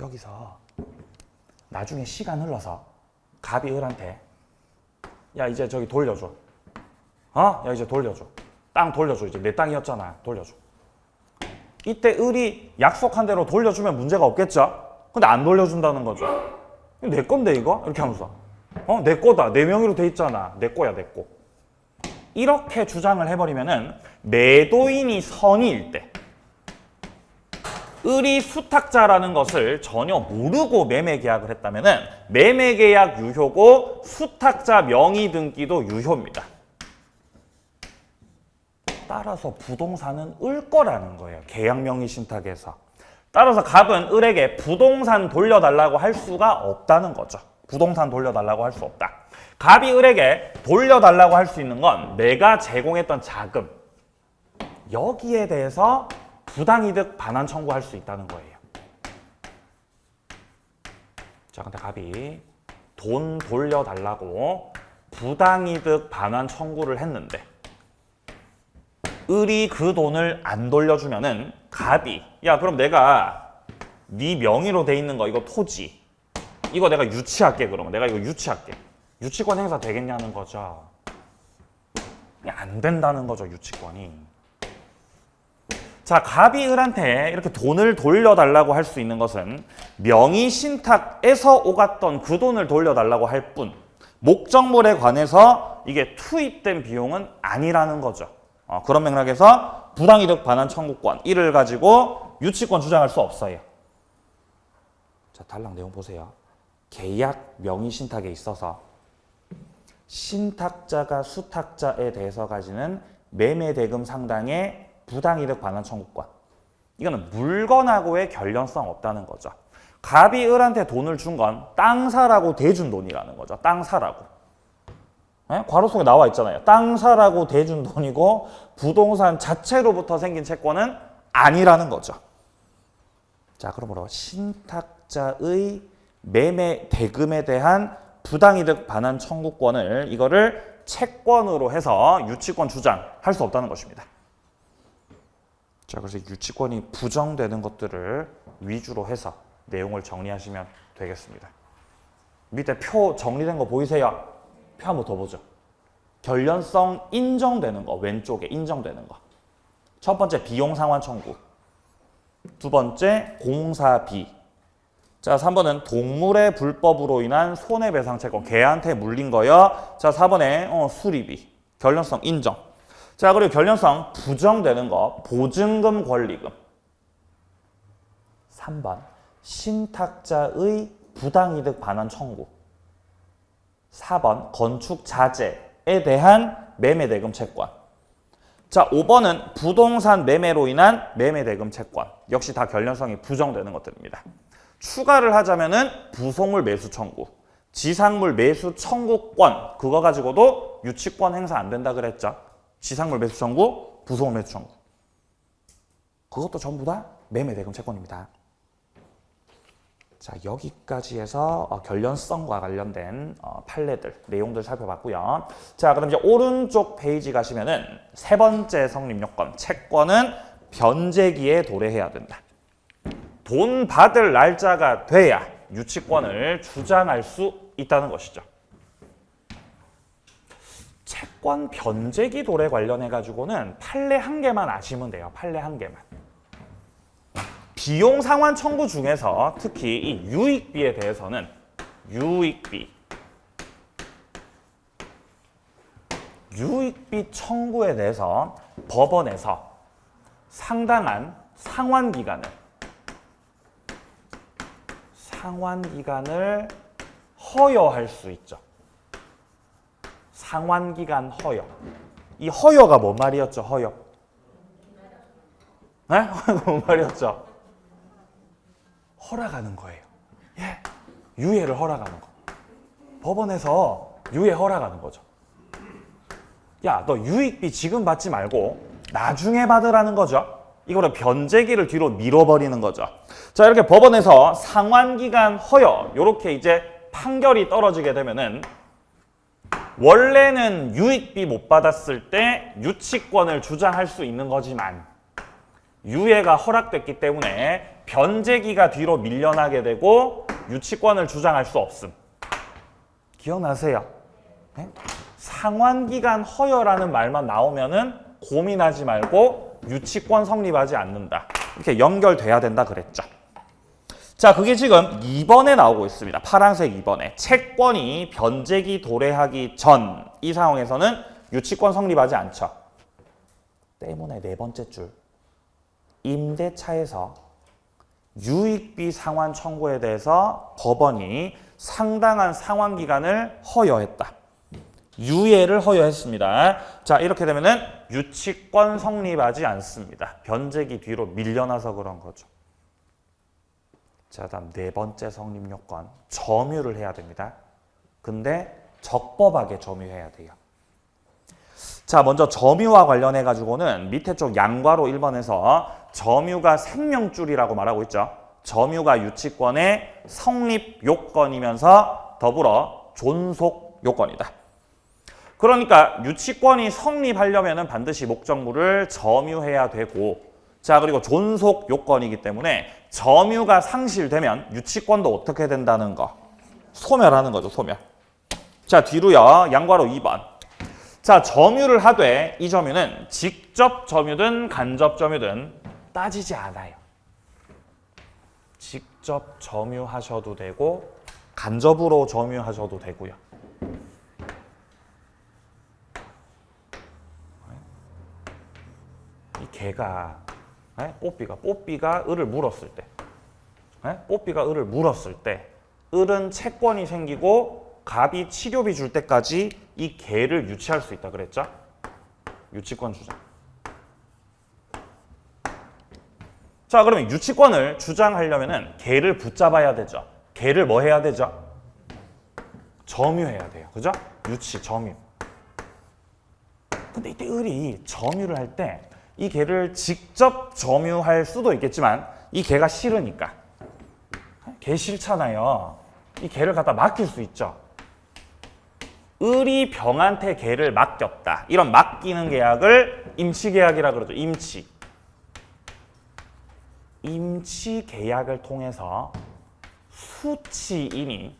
여기서 나중에 시간 흘러서 갑이 을한테 야, 이제 저기 돌려줘. 야, 이제 돌려줘. 땅 돌려줘. 이제 내 땅이었잖아. 돌려줘. 이때 을이 약속한 대로 돌려주면 문제가 없겠죠? 근데 안 돌려준다는 거죠. 내 건데 이거? 이렇게 하면서 내 거다. 내 명의로 돼 있잖아. 내 거야, 내 거. 이렇게 주장을 해버리면은 매도인이 선의일 때 을이 수탁자라는 것을 전혀 모르고 매매 계약을 했다면은 매매 계약 유효고 수탁자 명의 등기도 유효입니다. 따라서 부동산은 을 거라는 거예요. 계약 명의 신탁에서. 따라서 갑은 을에게 부동산 돌려달라고 할 수가 없다는 거죠. 부동산 돌려달라고 할 수 없다. 갑이 을에게 돌려달라고 할 수 있는 건 내가 제공했던 자금, 여기에 대해서 부당이득 반환 청구할 수 있다는 거예요. 자, 근데 갑이 돈 돌려달라고 부당이득 반환 청구를 했는데 을이 그 돈을 안 돌려주면은 갑이 야, 그럼 내가 네 명의로 돼 있는 거 이거 토지 이거 내가 유치할게. 그러면 내가 이거 유치할게. 유치권 행사 되겠냐는 거죠. 안 된다는 거죠, 유치권이. 자, 갑이 을한테 이렇게 돈을 돌려달라고 할 수 있는 것은 명의 신탁에서 오갔던 그 돈을 돌려달라고 할 뿐 목적물에 관해서 이게 투입된 비용은 아니라는 거죠. 그런 맥락에서 부당이득 반환 청구권 이를 가지고 유치권 주장할 수 없어요. 자, 단락 내용 보세요. 계약 명의 신탁에 있어서 신탁자가 수탁자에 대해서 가지는 매매 대금 상당의 부당이득 반환 청구권. 이거는 물건하고의 결련성 없다는 거죠. 갑이 을한테 돈을 준 건 땅 사라고 대준 돈이라는 거죠. 땅 사라고. 괄호 속에 나와 있잖아요. 땅 사라고 대준 돈이고 부동산 자체로부터 생긴 채권은 아니라는 거죠. 자, 그러므로 신탁자의 매매 대금에 대한 부당이득 반환 청구권을 이거를 채권으로 해서 유치권 주장할 수 없다는 것입니다. 자, 그래서 유치권이 부정되는 것들을 위주로 해서 내용을 정리하시면 되겠습니다. 밑에 표 정리된 거 보이세요? 표 한번 더 보죠. 결련성 인정되는 거, 왼쪽에 인정되는 거. 첫 번째 비용 상환 청구. 두 번째 공사비. 자, 3번은 동물의 불법으로 인한 손해배상 채권. 개한테 물린 거요. 자, 4번에 수리비. 결련성 인정. 자, 그리고 결련성 부정되는 거. 보증금 권리금. 3번 신탁자의 부당이득 반환 청구. 4번 건축 자재에 대한 매매대금 채권. 자, 5번은 부동산 매매로 인한 매매대금 채권. 역시 다 결련성이 부정되는 것들입니다. 추가를 하자면은 부속물 매수 청구, 지상물 매수 청구권. 그거 가지고도 유치권 행사 안 된다 그랬죠. 지상물 매수 청구, 부속물 매수 청구. 그것도 전부 다 매매대금 채권입니다. 자, 여기까지 해서 결련성과 관련된 판례들, 내용들 살펴봤고요. 자, 그럼 이제 오른쪽 페이지 가시면은 세 번째 성립 요건, 채권은 변제기에 도래해야 된다. 돈 받을 날짜가 돼야 유치권을 주장할 수 있다는 것이죠. 채권 변제기 도래 관련해 가지고는 판례 한 개만 아시면 돼요. 판례 한 개만. 비용 상환 청구 중에서 특히 이 유익비에 대해서는 유익비 청구에 대해서 법원에서 상당한 상환 기간을 허여할 수 있죠. 상환기간 허여. 이 허여가 뭔 말이었죠? 허여. 네? 허여가 뭔 말이었죠? 허락하는 거예요. 예, 유예를 허락하는 거. 법원에서 유예 허락하는 거죠. 야, 너 유익비 지금 받지 말고 나중에 받으라는 거죠. 이거를 변제기를 뒤로 밀어버리는 거죠. 자, 이렇게 법원에서 상환기간 허여, 이렇게 이제 판결이 떨어지게 되면은 원래는 유익비 못 받았을 때 유치권을 주장할 수 있는 거지만 유예가 허락됐기 때문에 변제기가 뒤로 밀려나게 되고 유치권을 주장할 수 없음. 기억나세요? 네? 상환기간 허여라는 말만 나오면은 고민하지 말고 유치권 성립하지 않는다. 이렇게 연결돼야 된다 그랬죠. 자, 그게 지금 2번에 나오고 있습니다. 파란색 2번에. 채권이 변제기 도래하기 전 이 상황에서는 유치권 성립하지 않죠. 때문에 네 번째 줄. 임대차에서 유익비 상환 청구에 대해서 법원이 상당한 상환 기간을 허여했다. 유예를 허여했습니다. 자, 이렇게 되면은 유치권 성립하지 않습니다. 변제기 뒤로 밀려나서 그런 거죠. 자, 다음 네 번째 성립 요건, 점유를 해야 됩니다. 근데 적법하게 점유해야 돼요. 자, 먼저 점유와 관련해 가지고는 밑에 쪽 양괄호 1번에서 점유가 생명줄이라고 말하고 있죠. 점유가 유치권의 성립 요건이면서 더불어 존속 요건이다. 그러니까 유치권이 성립하려면 반드시 목적물을 점유해야 되고, 자, 그리고 존속 요건이기 때문에 점유가 상실되면 유치권도 어떻게 된다는 거? 소멸하는 거죠, 소멸. 자, 뒤로요. 양괄호 2번. 자, 점유를 하되 이 점유는 직접 점유든 간접 점유든 따지지 않아요. 직접 점유하셔도 되고 간접으로 점유하셔도 되고요. 이 개가 뽀삐가 을을 물었을 때, 뽀삐가 을을 물었을 때 을은 채권이 생기고 갑이 치료비 줄 때까지 이 개를 유치할 수 있다 그랬죠? 유치권 주장. 자, 그러면 유치권을 주장하려면은 개를 붙잡아야 되죠. 개를 뭐 해야 되죠? 점유해야 돼요. 그죠? 유치, 점유. 근데 이때 을이 점유를 할 때 이 개를 직접 점유할 수도 있겠지만 이 개가 싫으니까. 개 싫잖아요. 이 개를 갖다 맡길 수 있죠. 을이 병한테 개를 맡겼다. 이런 맡기는 계약을 임치계약이라 그러죠. 임치. 임치 계약을 통해서 수취인이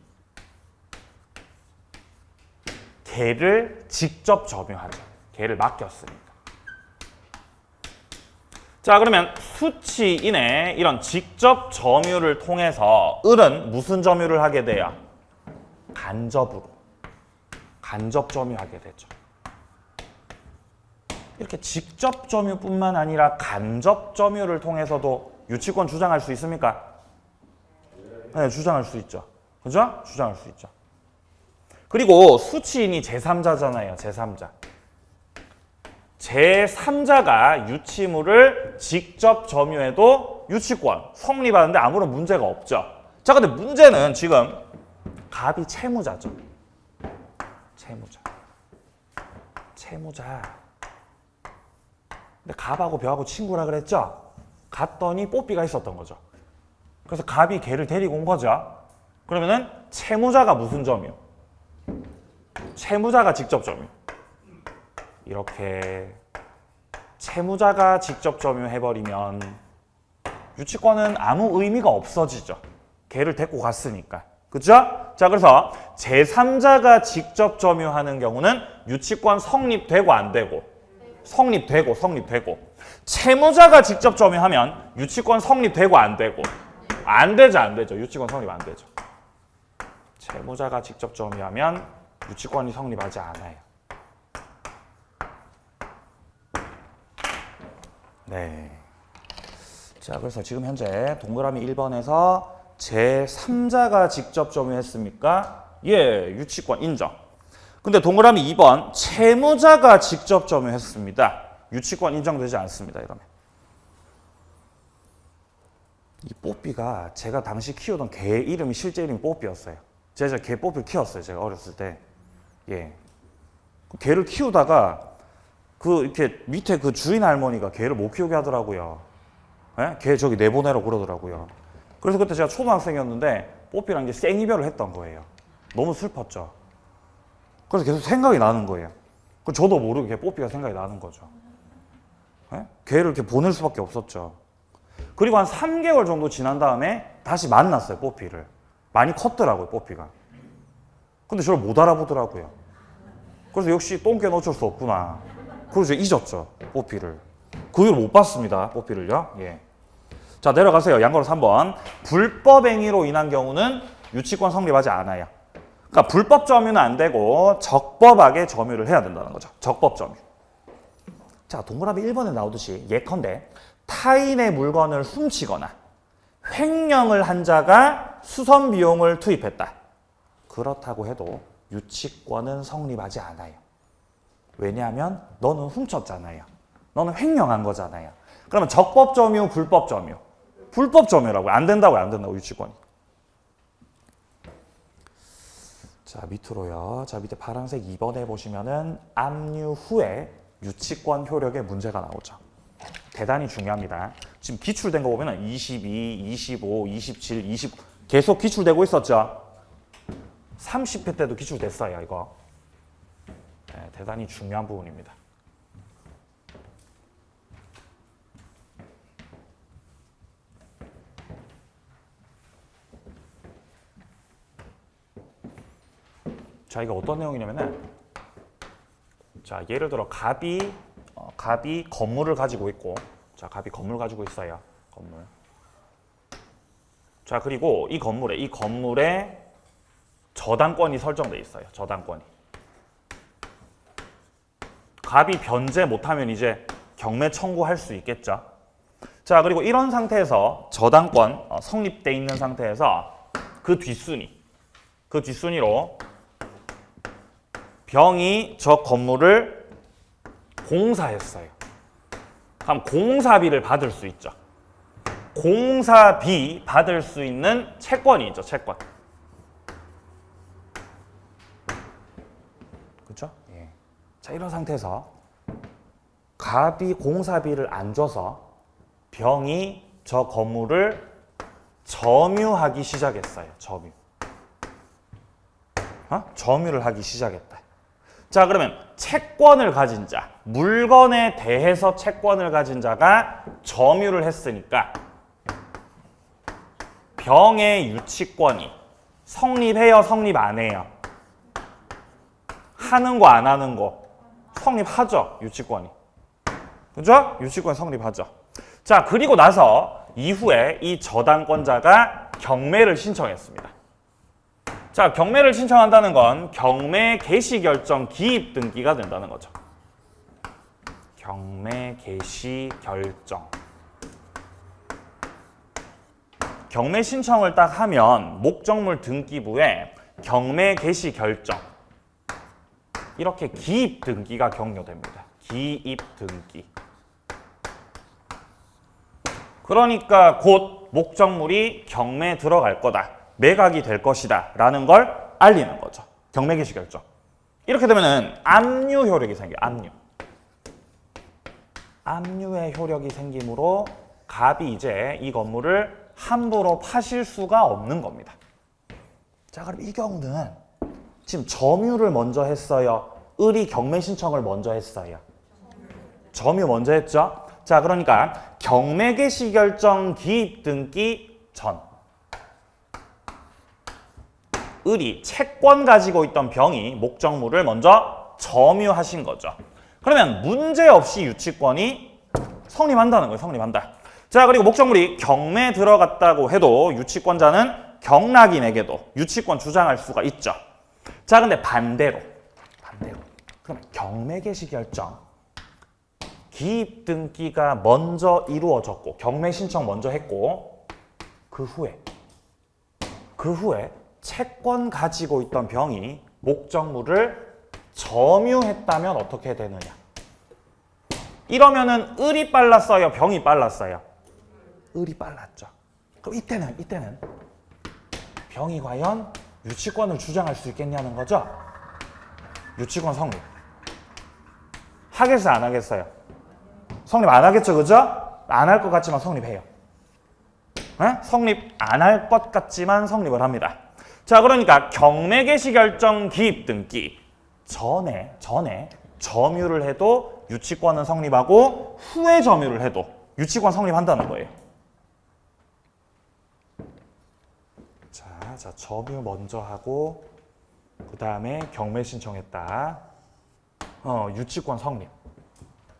개를 직접 점유하죠. 개를 맡겼으니까. 자, 그러면 수취인의 이런 직접 점유를 통해서 을은 무슨 점유를 하게 돼요? 간접으로. 간접 점유하게 되죠. 이렇게 직접 점유뿐만 아니라 간접 점유를 통해서도 유치권 주장할 수 있습니까? 네, 주장할 수 있죠. 그죠? 주장할 수 있죠. 그리고 수취인이 제3자잖아요. 제3자. 제3자가 유치물을 직접 점유해도 유치권 성립하는데 아무런 문제가 없죠. 자, 근데 문제는 지금 갑이 채무자죠. 채무자. 근데 갑하고 벼하고 친구라 그랬죠? 갔더니 뽀삐가 있었던 거죠. 그래서 갑이 걔를 데리고 온 거죠. 그러면은 채무자가 무슨 점유? 채무자가 직접 점유. 이렇게 채무자가 직접 점유해버리면 유치권은 아무 의미가 없어지죠. 걔를 데리고 갔으니까. 그죠? 자, 그래서 제3자가 직접 점유하는 경우는 유치권 성립되고 안 되고? 성립되고. 채무자가 직접 점유하면 유치권 성립되고 안 되고? 안 되죠. 유치권 성립 안 되죠. 채무자가 직접 점유하면 유치권이 성립하지 않아요. 네. 자, 그래서 지금 현재 동그라미 1번에서 제3자가 직접 점유했습니까? 예, 유치권 인정. 근데 동그라미 2번 채무자가 직접 점유했습니다. 유치권 인정되지 않습니다. 이러면. 이 뽀삐가 제가 당시 키우던 개 이름이 실제 이름이 뽀삐였어요. 제가 개 뽀삐를 키웠어요. 제가 어렸을 때. 예. 개를 키우다가 그 이렇게 밑에 그 주인 할머니가 개를 못 키우게 하더라고요. 예? 개 저기 내보내라고 그러더라고요. 그래서 그때 제가 초등학생이었는데 뽀삐랑 이제 생이별을 했던 거예요. 너무 슬펐죠. 그래서 계속 생각이 나는 거예요. 저도 모르게 뽀삐가 생각이 나는 거죠. 예? 개를 이렇게 보낼 수밖에 없었죠. 그리고 한 3개월 정도 지난 다음에 다시 만났어요, 뽀삐를. 많이 컸더라고요, 뽀삐가. 근데 저를 못 알아보더라고요. 그래서 역시 똥개는 어쩔 수 없구나. 그래서 잊었죠, 뽀삐를. 그 이후로 못 봤습니다, 뽀삐를요. 예. 자, 내려가세요. 양거로 3번. 불법 행위로 인한 경우는 유치권 성립하지 않아요. 그러니까 불법 점유는 안 되고 적법하게 점유를 해야 된다는 거죠. 적법 점유. 자, 동그라미 1번에 나오듯이 예컨대 타인의 물건을 훔치거나 횡령을 한 자가 수선 비용을 투입했다. 그렇다고 해도 유치권은 성립하지 않아요. 왜냐하면 너는 훔쳤잖아요. 너는 횡령한 거잖아요. 그러면 적법 점유, 불법 점유. 불법 점유라고요. 안 된다고 유치권이. 자, 밑으로요. 자, 밑에 파란색 2번에 보시면은 압류 후에 유치권 효력에 문제가 나오죠. 대단히 중요합니다. 지금 기출된 거 보면은 22, 25, 27, 20 계속 기출되고 있었죠. 30회 때도 기출됐어요, 이거. 네, 대단히 중요한 부분입니다. 자, 이거 어떤 내용이냐면은, 자, 예를 들어 갑이 건물을 가지고 있고, 자, 갑이 건물 가지고 있어요. 건물. 자, 그리고 이 건물에 저당권이 설정돼 있어요. 저당권이. 갑이 변제 못하면 이제 경매 청구할 수 있겠죠. 자, 그리고 이런 상태에서 저당권 성립돼 있는 상태에서 그 뒷순위로 병이 저 건물을 공사했어요. 그럼 공사비를 받을 수 있죠. 공사비 받을 수 있는 채권이 있죠. 채권. 그렇죠? 예. 자, 이런 상태에서 갑이 공사비를 안 줘서 병이 저 건물을 점유하기 시작했어요. 점유를 하기 시작했다. 자, 그러면 채권을 가진 자, 물건에 대해서 채권을 가진 자가 점유를 했으니까 병의 유치권이 성립해요, 성립 안 해요? 하는 거 안 하는 거 성립하죠, 유치권이. 그죠? 유치권 성립하죠. 자, 그리고 나서 이후에 이 저당권자가 경매를 신청했습니다. 자, 경매를 신청한다는 건 경매 개시 결정 기입 등기가 된다는 거죠. 경매 개시 결정. 경매 신청을 딱 하면 목적물 등기부에 경매 개시 결정 이렇게 기입 등기가 격려됩니다. 기입 등기. 그러니까 곧 목적물이 경매에 들어갈 거다. 매각이 될 것이다. 라는 걸 알리는 거죠. 경매 개시 결정. 이렇게 되면은 압류 효력이 생겨요. 압류. 압류의 효력이 생기므로 갑이 이제 이 건물을 함부로 파실 수가 없는 겁니다. 자, 그럼 이 경우는 지금 점유를 먼저 했어요? 을이 경매 신청을 먼저 했어요? 점유 먼저 했죠? 자, 그러니까 경매 개시 결정 기입 등기 전 을이 채권 가지고 있던 병이 목적물을 먼저 점유하신 거죠. 그러면 문제없이 유치권이 성립한다는 거예요. 성립한다. 자, 그리고 목적물이 경매에 들어갔다고 해도 유치권자는 경락인에게도 유치권 주장할 수가 있죠. 자, 근데 반대로 그러면 경매 개시 결정 기입 등기가 먼저 이루어졌고 경매 신청 먼저 했고 그 후에 채권 가지고 있던 병이 목적물을 점유했다면 어떻게 되느냐? 이러면은 을이 빨랐어요, 병이 빨랐어요? 을이 빨랐죠. 그럼 이때는 병이 과연 유치권을 주장할 수 있겠냐는 거죠? 유치권 성립. 하겠어요, 안 하겠어요? 성립 안 하겠죠, 그죠? 안 할 것 같지만 성립해요. 에? 성립 안 할 것 같지만 성립을 합니다. 자, 그러니까 경매 개시 결정 기입 등기 전에 점유를 해도 유치권은 성립하고 후에 점유를 해도 유치권 성립한다는 거예요. 자, 점유 먼저 하고 그 다음에 경매 신청했다. 유치권 성립.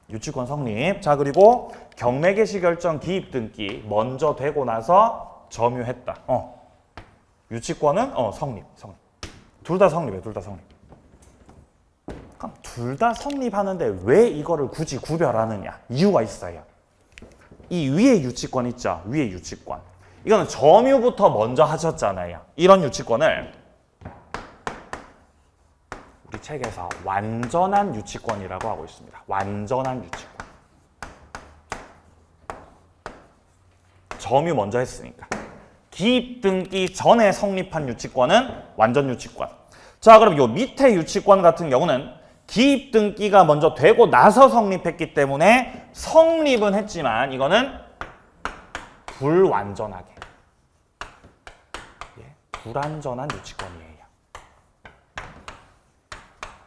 유치권 성립. 자, 그리고 경매 개시 결정 기입 등기 먼저 되고 나서 점유했다. 유치권은 성립. 둘 다 성립해. 둘 다 성립. 그럼 둘 다 성립하는데 왜 이거를 굳이 구별하느냐? 이유가 있어요. 이 위에 유치권 있죠? 위에 유치권. 이거는 점유부터 먼저 하셨잖아요. 이런 유치권을 우리 책에서 완전한 유치권이라고 하고 있습니다. 완전한 유치권. 점유 먼저 했으니까. 기입 등기 전에 성립한 유치권은 완전 유치권. 자, 그럼 요 밑에 유치권 같은 경우는 기입 등기가 먼저 되고 나서 성립했기 때문에 성립은 했지만 이거는 불완전하게. 불완전한 유치권이에요.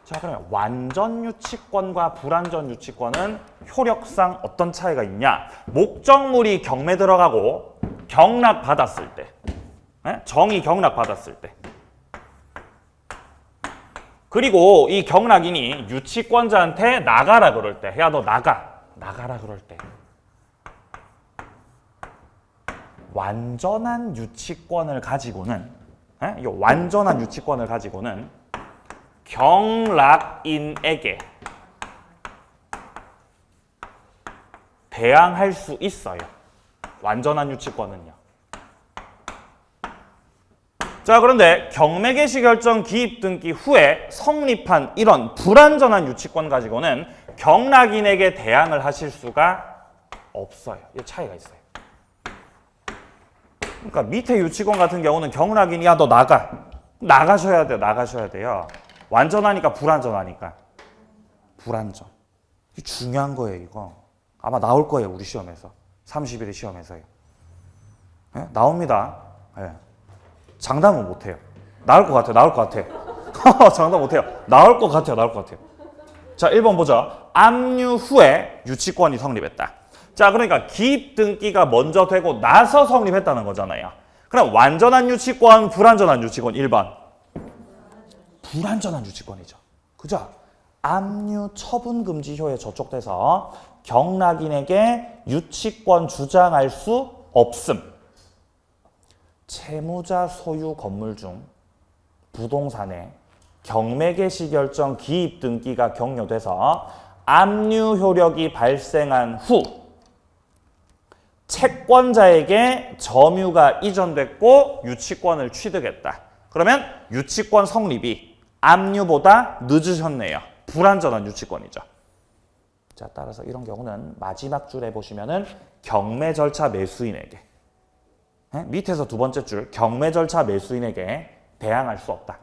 자, 그러면 완전 유치권과 불완전 유치권은 효력상 어떤 차이가 있냐? 목적물이 경매 들어가고 경락 받았을 때, 정의 경락 받았을 때, 그리고 이 경락인이 유치권자한테 나가라 그럴 때, 야, 너 나가라 그럴 때, 완전한 유치권을 가지고는, 이 완전한 유치권을 가지고는 경락인에게 대항할 수 있어요. 완전한 유치권은요. 자, 그런데 경매 개시 결정 기입 등기 후에 성립한 이런 불완전한 유치권 가지고는 경락인에게 대항을 하실 수가 없어요. 이 차이가 있어요. 그러니까 밑에 유치권 같은 경우는 경락인이 야, 너 나가셔야 돼요. 나가셔야 돼요. 완전하니까 불완전하니까. 불완전. 이게 중요한 거예요, 이거. 아마 나올 거예요, 우리 시험에서. 31일 시험에서요. 네? 나옵니다. 네. 장담은 못해요. 나올 것 같아요. 장담 못해요. 나올 것 같아요. 자, 1번 보죠. 압류 후에 유치권이 성립했다. 자, 그러니까 기입 등기가 먼저 되고 나서 성립했다는 거잖아요. 그럼 완전한 유치권, 불완전한 유치권 1번. 불완전한 유치권이죠. 그죠? 압류 처분 금지효에 저촉돼서 경락인에게 유치권 주장할 수 없음. 채무자 소유 건물 중 부동산에 경매개시 결정 기입 등기가 격려돼서 압류 효력이 발생한 후 채권자에게 점유가 이전됐고 유치권을 취득했다. 그러면 유치권 성립이 압류보다 늦으셨네요. 불완전한 유치권이죠. 자, 따라서 이런 경우는 마지막 줄에 보시면은 경매 절차 매수인에게 밑에서 두 번째 줄 경매 절차 매수인에게 대항할 수 없다.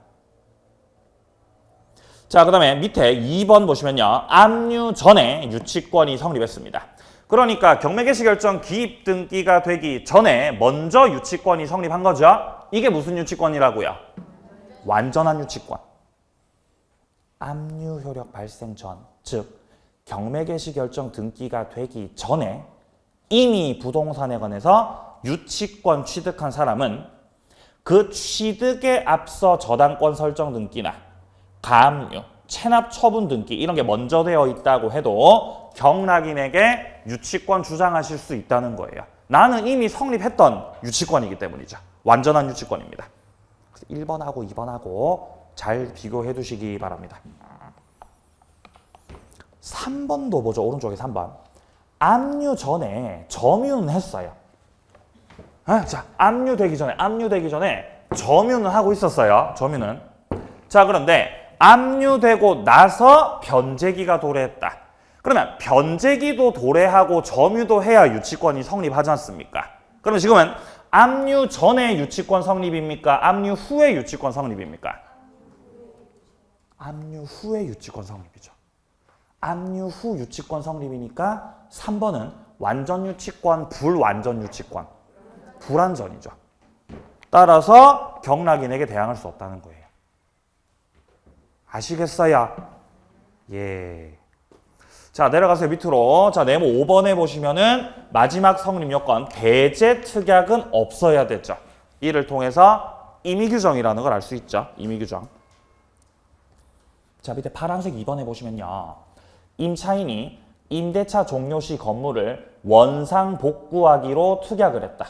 자, 그 다음에 밑에 2번 보시면요. 압류 전에 유치권이 성립했습니다. 그러니까 경매개시 결정 기입 등기가 되기 전에 먼저 유치권이 성립한 거죠. 이게 무슨 유치권이라고요? 완전한 유치권. 압류 효력 발생 전, 즉 경매개시 결정 등기가 되기 전에 이미 부동산에 관해서 유치권 취득한 사람은 그 취득에 앞서 저당권 설정 등기나 가압류, 체납 처분 등기 이런 게 먼저 되어 있다고 해도 경락인에게 유치권 주장하실 수 있다는 거예요. 나는 이미 성립했던 유치권이기 때문이죠. 완전한 유치권입니다. 1번하고 2번하고 잘 비교해 두시기 바랍니다. 3번도 보죠. 오른쪽에 3번. 압류 전에 점유는 했어요. 자, 압류되기 전에 점유는 하고 있었어요. 점유는. 자, 그런데 압류되고 나서 변제기가 도래했다. 그러면 변제기도 도래하고 점유도 해야 유치권이 성립하지 않습니까? 그러면 지금은 압류 전에 유치권 성립입니까? 압류 후에 유치권 성립입니까? 압류 후에 유치권 성립이죠. 압류 후 유치권 성립이니까 3번은 완전 유치권, 불완전 유치권. 불완전이죠. 따라서 경락인에게 대항할 수 없다는 거예요. 아시겠어요? 예. 자, 내려가세요. 밑으로. 자, 네모 5번에 보시면은 마지막 성립 요건 배제 특약은 없어야 됐죠. 이를 통해서 임의규정이라는 걸 알 수 있죠. 임의규정. 자, 밑에 파란색 2번에 보시면요. 임차인이 임대차 종료 시 건물을 원상 복구하기로 특약을 했다.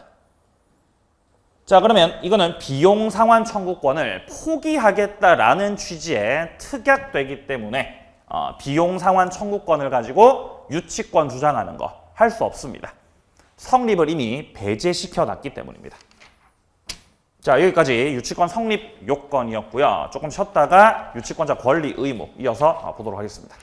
자, 그러면 이거는 비용 상환 청구권을 포기하겠다라는 취지의 특약되기 때문에 비용 상환 청구권을 가지고 유치권 주장하는 거 할 수 없습니다. 성립을 이미 배제시켜 놨기 때문입니다. 자, 여기까지 유치권 성립 요건이었고요. 조금 쉬었다가 유치권자 권리 의무 이어서 보도록 하겠습니다.